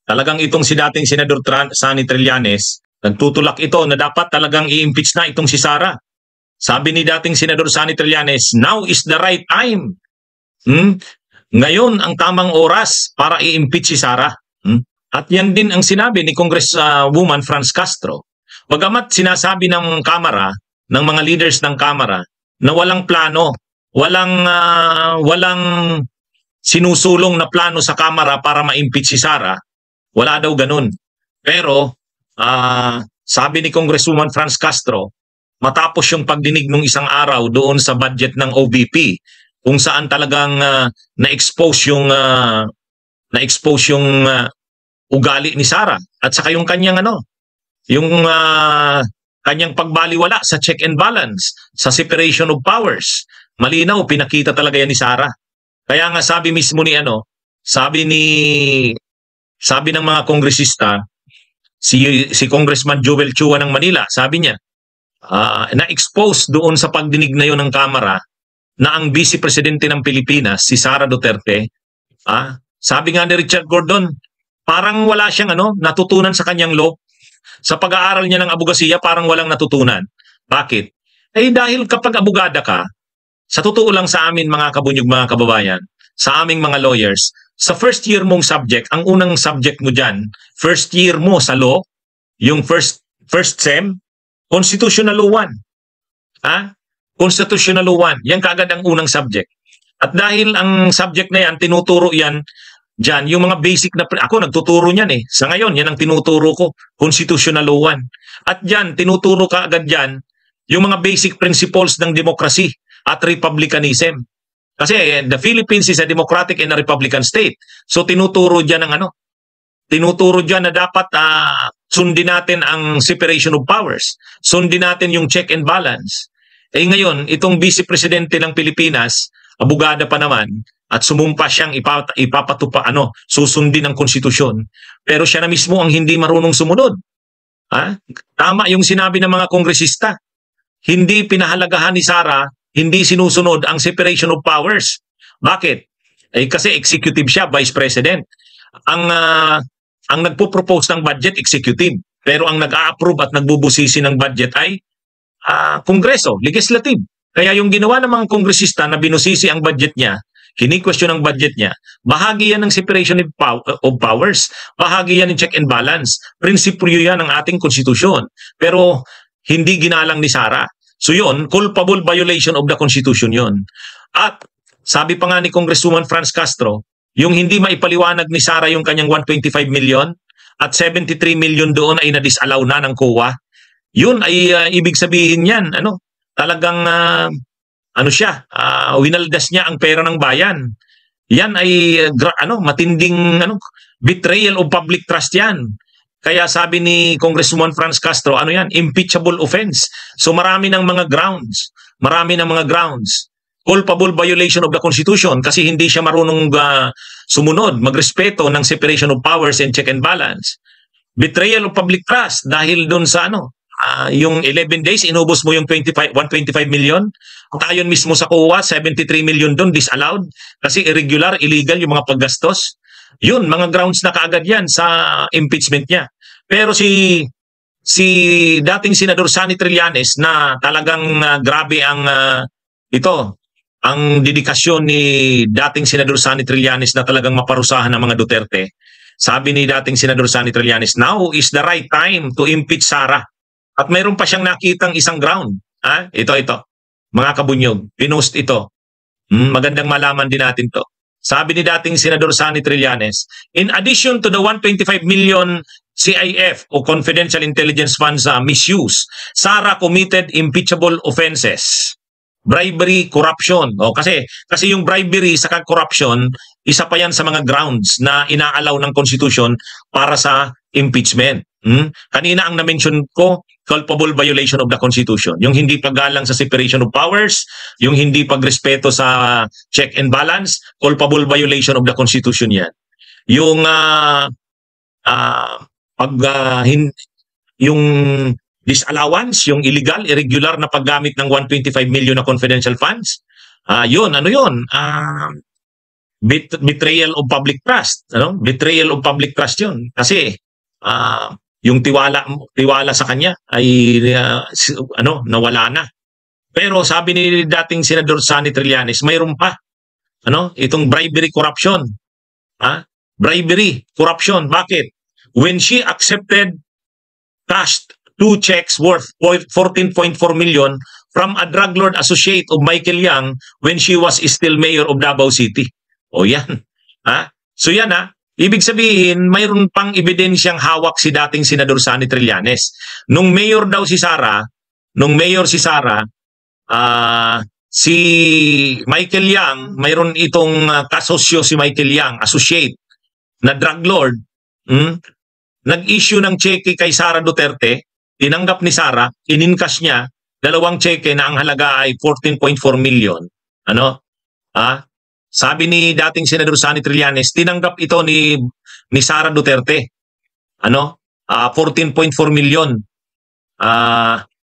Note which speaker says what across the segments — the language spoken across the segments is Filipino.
Speaker 1: Talagang itong si dating Senador Sani Trillanes, nagtutulak ito na dapat talagang i-impeach na itong si Sara. Sabi ni dating Senador Sani Trillanes, now is the right time. Ngayon ang tamang oras para i-impeach si Sara. At yan din ang sinabi ni Congresswoman Franz Castro. Bagamat sinasabi ng Kamara, ng mga leaders ng Kamara, na walang plano, walang sinusulong na plano sa Kamara para ma-impeach si Sara, wala daw ganun. Pero sabi ni Congresswoman Franz Castro, matapos yung pagdinig ng isang araw doon sa budget ng OVP, kung saan talagang na-expose yung ugali ni Sara at saka yung kanyang kanyang pagbaliwala sa check and balance, sa separation of powers. Malinaw, pinakita talaga yan ni Sara. Kaya nga sabi mismo ni sabi ng mga kongresista, si Congressman Joel Chua ng Manila, sabi niya, na-expose doon sa pagdinig na yun ng Kamara na ang Vice Presidente ng Pilipinas, si Sara Duterte, sabi nga ni Richard Gordon, parang wala siyang natutunan sa kanyang law. Sa pag-aaral niya ng abogasiya, parang walang natutunan. Bakit? Dahil kapag abogada ka, sa totoo lang sa amin mga kabunyog, mga kababayan, sa aming mga lawyers, sa first year mong subject, ang unang subject mo dyan, first year mo sa law, yung first sem, Constitutional Law 1. Constitutional Law 1. Yan kaagad ang unang subject. At dahil ang subject na yan, tinuturo yan dyan, yung mga basic na, ako nagtuturo niyan Sa ngayon, yan ang tinuturo ko, Constitutional Law 1. At dyan, tinuturo ka agad dyan, yung mga basic principles ng democracy at republicanism. Kasi the Philippines is a democratic and a republican state. So tinuturo dyan na dapat sundin natin ang separation of powers. Sundin natin yung check and balance. Ngayon, itong Vice Presidente ng Pilipinas, abogada pa naman, at sumumpa siyang susundin ang konstitusyon. Pero siya na mismo ang hindi marunong sumunod. Tama yung sinabi ng mga kongresista. Hindi pinahalagahan ni Sara, hindi sinusunod ang separation of powers. Bakit? Kasi executive siya, Vice President. Ang nagpo-propose ng budget, executive. Pero ang nag-a-approve at nagbubusisi ng budget ay Kongreso, legislative. Kaya yung ginawa ng mga kongresista na binusisi ang budget niya, kini-question ang budget niya, bahagi yan ng separation of powers, bahagi yan ng check and balance. Prinsipyo yan ng ating konstitusyon. Pero hindi ginalang ni Sara. So yun, culpable violation of the Constitution yun. At sabi pa nga ni Congresswoman Franz Castro, yung hindi maipaliwanag ni Sara yung kanyang 125 million at 73 million doon ay na-disallow na ng COA, yun ay ibig sabihin yan, talagang winaldas niya ang pera ng bayan. Yan ay matinding betrayal of public trust yan. Kaya sabi ni Congresswoman Franz Castro, impeachable offense. So marami ng mga grounds. Culpable violation of the Constitution kasi hindi siya marunong sumunod, magrespeto ng separation of powers and check and balance. Betrayal of public trust dahil doon sa yung 11 days, inubos mo yung 125 million. Tayon mismo sa COA, 73 million doon disallowed kasi irregular, illegal yung mga paggastos. Yun, mga grounds na kaagad yan sa impeachment niya. Pero si dating Senador Sani Trillanes na talagang grabe ang dedikasyon ni dating Senador Sani Trillanes na talagang maparusahan ng mga Duterte. Sabi ni dating Senador Sani Trillanes, now is the right time to impeach Sara. At mayroon pa siyang nakitang isang ground. Ito. Mga kabunyog, pinost ito. Magandang malaman din natin to. Sabi ni dating Senador Sani Trillanes, in addition to the 125 million CIF o Confidential Intelligence Funds misuse, Sara committed impeachable offenses. Bribery, corruption. Kasi yung bribery sa corruption, isa pa yan sa mga grounds na inaalaw ng Constitution para sa impeachment. Kanina ang na-mention ko, culpable violation of the Constitution. Yung hindi paggalang sa separation of powers, yung hindi pagrespeto sa check and balance, culpable violation of the Constitution yan. Yung yung disallowance, yung illegal, irregular na paggamit ng 125 million na confidential funds, yun. betrayal of public trust, ano? Betrayal of public trust 'yun. Kasi yung tiwala sa kanya ay nawala na. Pero sabi ni dating Senador Sonny Trillanes, mayroon pa. Ano? Itong bribery corruption. Bribery, corruption. Bakit? When she accepted cashed 2 checks worth 14.4 million from a drug lord associate of Michael Yang when she was still mayor of Davao City. O yan. So yan ibig sabihin, mayroon pang ebidensyang hawak si dating Senador Sonny Trillanes. Nung mayor daw si Sara, si Michael Yang, mayroon itong kasosyo si Michael Yang, associate, na drug lord, nag-issue ng cheque kay Sara Duterte, tinanggap ni Sara, inincash niya, 2 cheque na ang halaga ay 14.4 million. Sabi ni dating Senador Sonny Trillanes, tinanggap ito ni Sara Duterte. 14.4 million.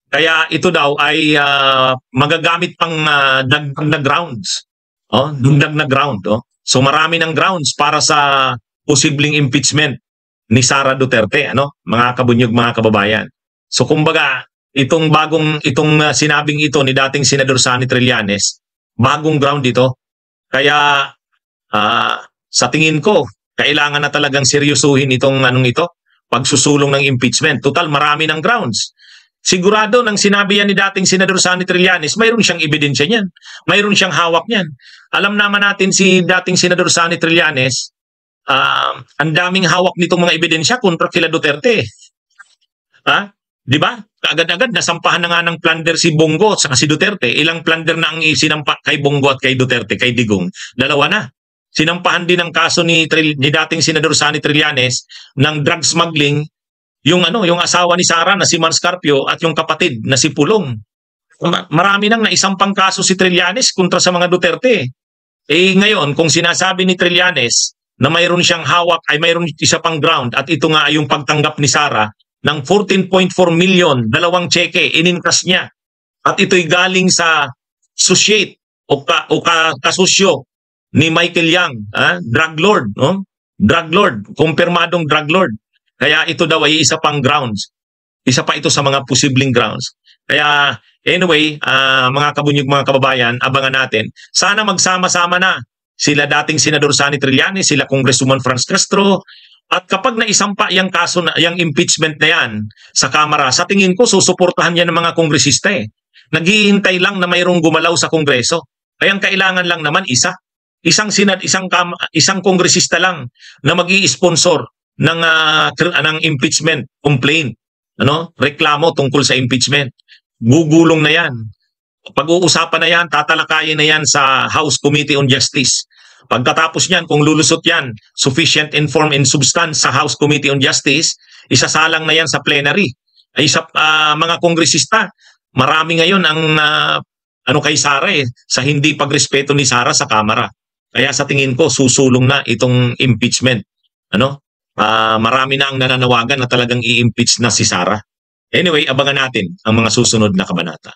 Speaker 1: Kaya ito daw ay magagamit pang dagdag na grounds. Dagdag na ground. So marami ng grounds para sa posibleng impeachment ni Sara Duterte, mga kabunyog, mga kababayan. So kumbaga, itong sinabing ito ni dating Senador Sonny Trillanes, bagong ground ito. Kaya sa tingin ko, kailangan na talagang seryosuhin itong pagsusulong ng impeachment. Total, marami ng grounds. Sigurado nang sinabi yan ni dating Senador Sonny Trillanes, mayroon siyang ebidensya niyan. Mayroon siyang hawak niyan. Alam naman natin si dating Senador Sonny Trillanes, ang daming hawak nitong mga ebidensya kontra kila Duterte. Di ba? Agad-agad nasampahan na nga ng plunder si Bongo at si Duterte. Ilang plunder na ang isinampa kay Bongo at kay Duterte, kay Digong? 2 na. Sinampahan din ang kaso ni dating Senador Sonny Trillanes ng drug smuggling, yung asawa ni Sara na si Mars Carpio at yung kapatid na si Pulong. Marami nang naisampang kaso si Trillanes kontra sa mga Duterte. Ngayon, kung sinasabi ni Trillanes na mayroon siyang hawak, ay mayroon isa pang ground, at ito nga ay yung pagtanggap ni Sara ng 14.4 million, 2 cheque, inincash niya. At ito'y galing sa associate o kasosyo ni Michael Yang, drug lord, drug lord, kumpirmadong drug lord. Kaya ito daw ay isa pang grounds. Isa pa ito sa mga posibleng grounds. Kaya anyway, mga kabunyog, mga kababayan, abangan natin. Sana magsama-sama na sila dating Senador Sonny Trillanes, sila Congresswoman Franz Castro. At kapag naisampa yung kaso, yung impeachment na yan sa Kamara, sa tingin ko susuportahan yan ng mga kongresista. Naghihintay lang na mayroong gumalaw sa Kongreso. Kaya ang kailangan lang naman isang kongresista lang na mag-i-sponsor ng impeachment complaint, reklamo tungkol sa impeachment. Gugulong na yan. Pag-uusapan na yan, tatalakayin na yan sa House Committee on Justice. Pagkatapos niyan, kung lulusot yan, sufficient in form and substance sa House Committee on Justice, isasalang na yan sa plenary. Mga kongresista, marami ngayon ang kay Sara sa hindi pagrespeto ni Sara sa Kamara. Kaya sa tingin ko, susulong na itong impeachment. Marami na ang nananawagan na talagang i-impeach na si Sara. Anyway, abangan natin ang mga susunod na kabanata.